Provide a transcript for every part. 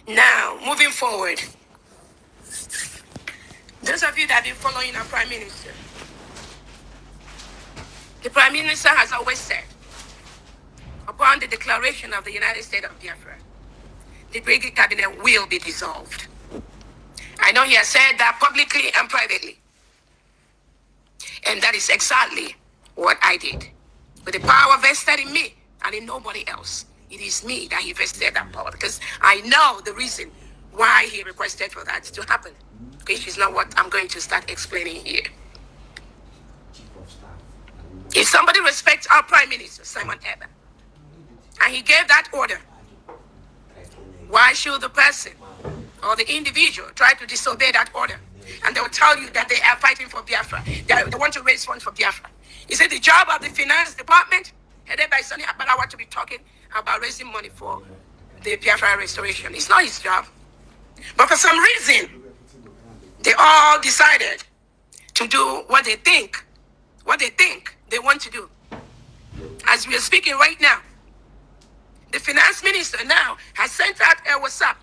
Now, moving forward, those of you that have been following our Prime Minister, the Prime Minister has always said, upon the declaration of the United States of Biafra, the Brigade Cabinet will be dissolved. I know he has said that publicly and privately. And that is exactly what I did. With the power vested in me and in nobody else. It is me that he vested that power because I know the reason why he requested for that to happen. Which is not what I'm going to start explaining here. If somebody respects our Prime Minister, Simon Eber, and he gave that order, why should the person or the individual try to disobey that order? And they will tell you that they are fighting for Biafra. They want to raise funds for Biafra. Is it the job of the finance department, headed by Sonny Abarawa, to be talking about raising money for the Biafra restoration? It's not his job. But for some reason, they all decided to do what they think they want to do. As we are speaking right now, the finance minister now has sent out a WhatsApp,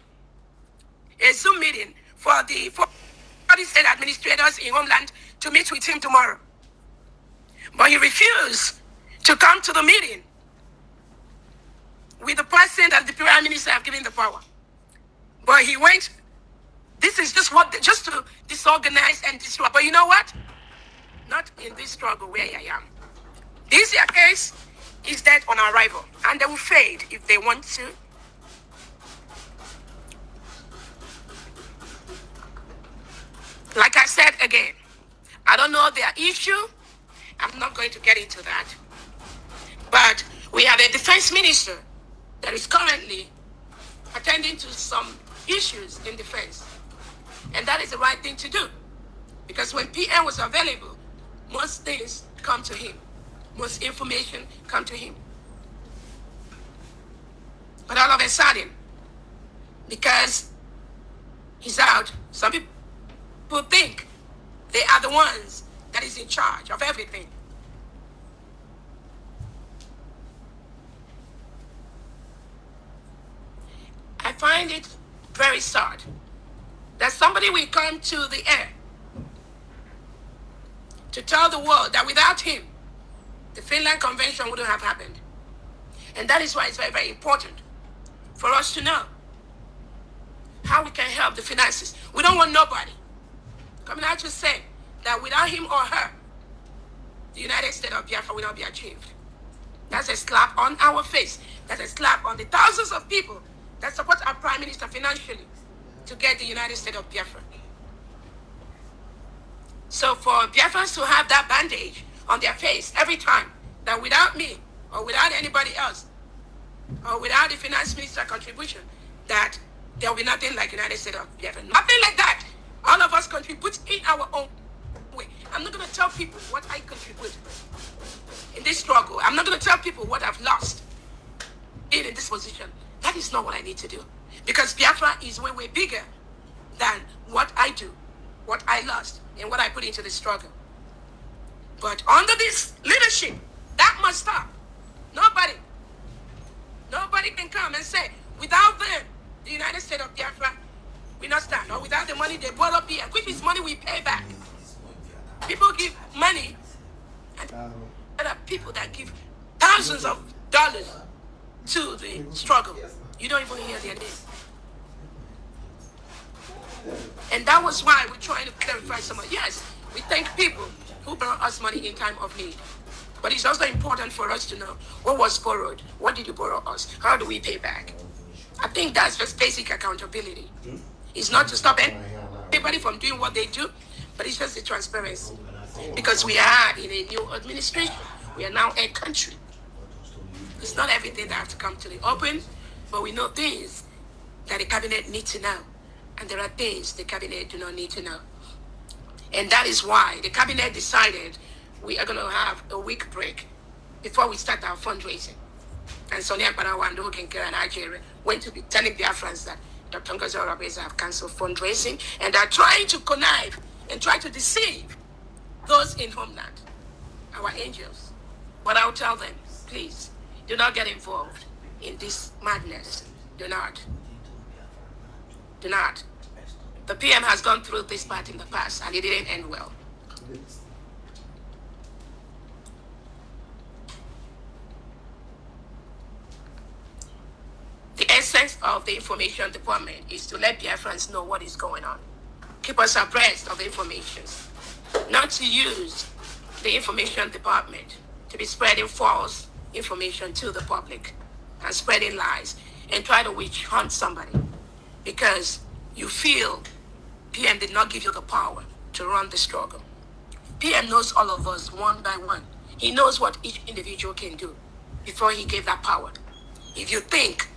a Zoom meeting for the 40 state administrators in Homeland to meet with him tomorrow. But he refused to come to the meeting with the person that the Prime Minister have given the power. But he went, this is just to disorganize and destroy. But you know what? Not in this struggle where I am. This year case is dead on arrival, and they will fade if they want to. Like I said again, I don't know their issue. I'm not going to get into that. But we have a defense minister that is currently attending to some issues in defense. And that is the right thing to do. Because when PM was available, most things come to him. Most information come to him. But all of a sudden, because he's out, some people think they are the ones that is in charge of everything. I find it very sad that somebody will come to the air to tell the world that without him, the Finland Convention wouldn't have happened. And that is why it's very, very important for us to know how we can help the finances. We don't want nobody coming out to say that without him or her, the United States of Biafra will not be achieved. That's a slap on our face. That's a slap on the thousands of people that support our Prime Minister financially to get the United States of Biafra. So for Biafrans to have that bandage on their face every time that without me or without anybody else or without the finance minister contribution, that there will be nothing like United States of Biafra. Nothing like that. All of us contribute in our own way. I'm not going to tell people what I contribute in this struggle. I'm not going to tell people what I've lost in this position. That is not what I need to do. Because Biafra is way, way bigger than what I do, what I lost, and what I put into the struggle. But under this leadership, that must stop. Nobody can come and say, without them, the United States of Biafra will not stand. Or without the money they brought up here, which is money we pay back. People give money, and there are people that give thousands of dollars to the struggle. You don't even hear their name. And that was why we're trying to clarify some of, yes, we thank people who brought us money in time of need. But it's also important for us to know what was borrowed, what did you borrow us, how do we pay back? I think that's just basic accountability. It's not to stop anybody from doing what they do, but it's just the transparency. Because we are in a new administration. We are now a country. It's not everything that has to come to the open, but we know things that the cabinet needs to know. And there are things the cabinet do not need to know. And that is why the cabinet decided we are going to have a week break before we start our fundraising. And Sonia Barawa and Ogenkere and Nigeria went to be telling Biafrans that Dr. Ngozi Orabueze have cancelled fundraising and are trying to connive and try to deceive those in Homeland, our angels. But I'll tell them, please, do not get involved in this madness. Do not. Do not. The PM has gone through this part in the past, and it didn't end well. The essence of the information department is to let Biafrans know what is going on. Keep us abreast of the information. Not to use the information department to be spreading false information to the public and spreading lies and try to witch hunt somebody because you feel PM did not give you the power to run the struggle. PM knows all of us one by one. He knows what each individual can do before he gave that power. If you think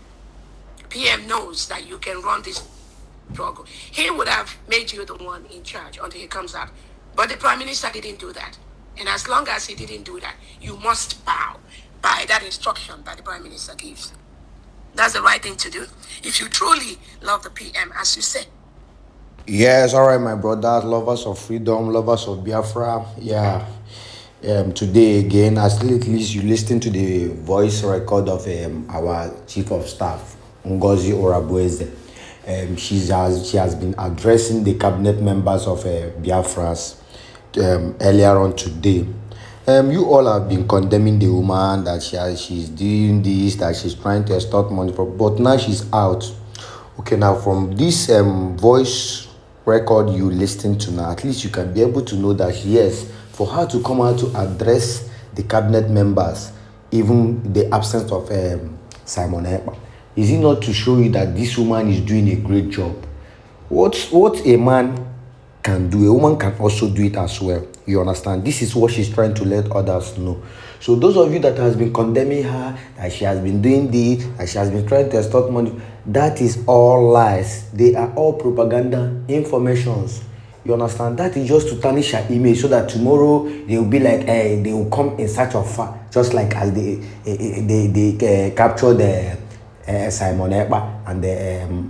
PM knows that you can run this struggle, he would have made you the one in charge until he comes out. But the Prime Minister didn't do that. And as long as he didn't do that, you must bow by that instruction that the Prime Minister gives. That's the right thing to do if you truly love the PM, as you say. Yes, all right, my brothers, lovers of freedom, lovers of Biafra. Yeah. Today again, at least you listen to the voice record of our Chief of Staff, Ngozi Orabueze. She has been addressing the cabinet members of Biafrans earlier on today. You all have been condemning the woman that she's doing this, that she's trying to extort money from, but now she's out. Okay, now from this voice record you listen to now, at least you can be able to know that yes, for her to come out to address the cabinet members, even the absence of Simon Ekpa, is it not to show you that this woman is doing a great job? What a man can do, a woman can also do it as well. You understand? This is what she's trying to let others know. So those of you that has been condemning her, that she has been doing this, that she has been trying to extort money, that is all lies. They are all propaganda informations. You understand? That is just to tarnish her image so that tomorrow they will be like, hey, they will come in search of her, just like as they captured Simon Ekpa and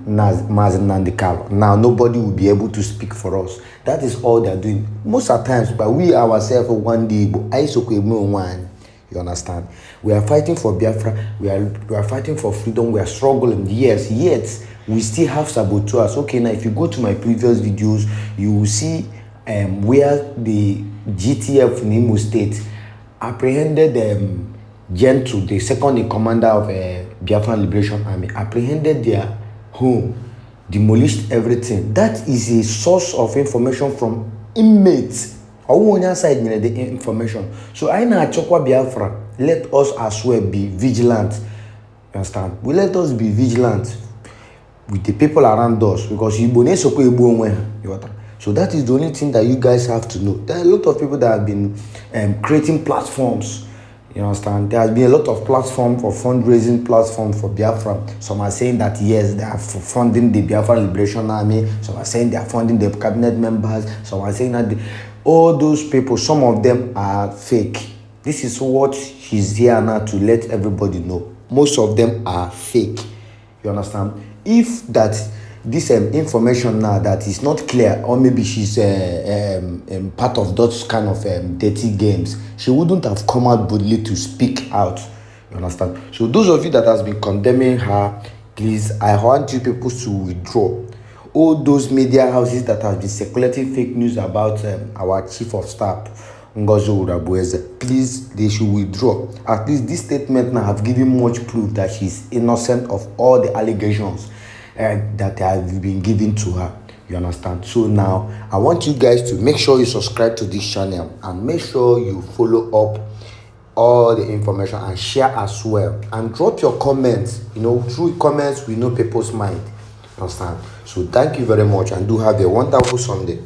Mazen Nandikal. Now nobody will be able to speak for us. That is all they are doing. Most of the times, but we ourselves one day, you understand? We are fighting for Biafra. We are fighting for freedom. We are struggling. Yes, yet we still have saboteurs. Okay, now if you go to my previous videos, you will see where the GTF in Imo State apprehended Gentle, the second in commander of Biafran Liberation Army, apprehended their home, demolished everything. That is a source of information from inmates. Our side the information. So I know Chokwa Biafra. Let us as well be vigilant. You understand? We let us be vigilant with the people around us because so that is the only thing that you guys have to know. There are a lot of people that have been creating platforms. You understand? There has been a lot of platform for fundraising platform for Biafra. Some are saying that yes, they are funding the Biafra Liberation Army. Some are saying they are funding the cabinet members. Some are saying that all those people, some of them are fake. This is what she's here now to let everybody know. Most of them are fake. You understand? If that this information now that is not clear, or maybe she's part of those kind of dirty games, she wouldn't have come out boldly to speak out. You understand? So those of you that has been condemning her, please, I want you people to withdraw. All those media houses that have been circulating fake news about our Chief of Staff, Ngozi Orabueze, please, they should withdraw. At least this statement now have given much proof that she's innocent of all the allegations that have been given to her. You understand? So now I want you guys to make sure you subscribe to this channel and make sure you follow up all the information and share as well, and drop your comments. You know, through comments we know people's mind. You understand? So thank you very much and do have a wonderful Sunday.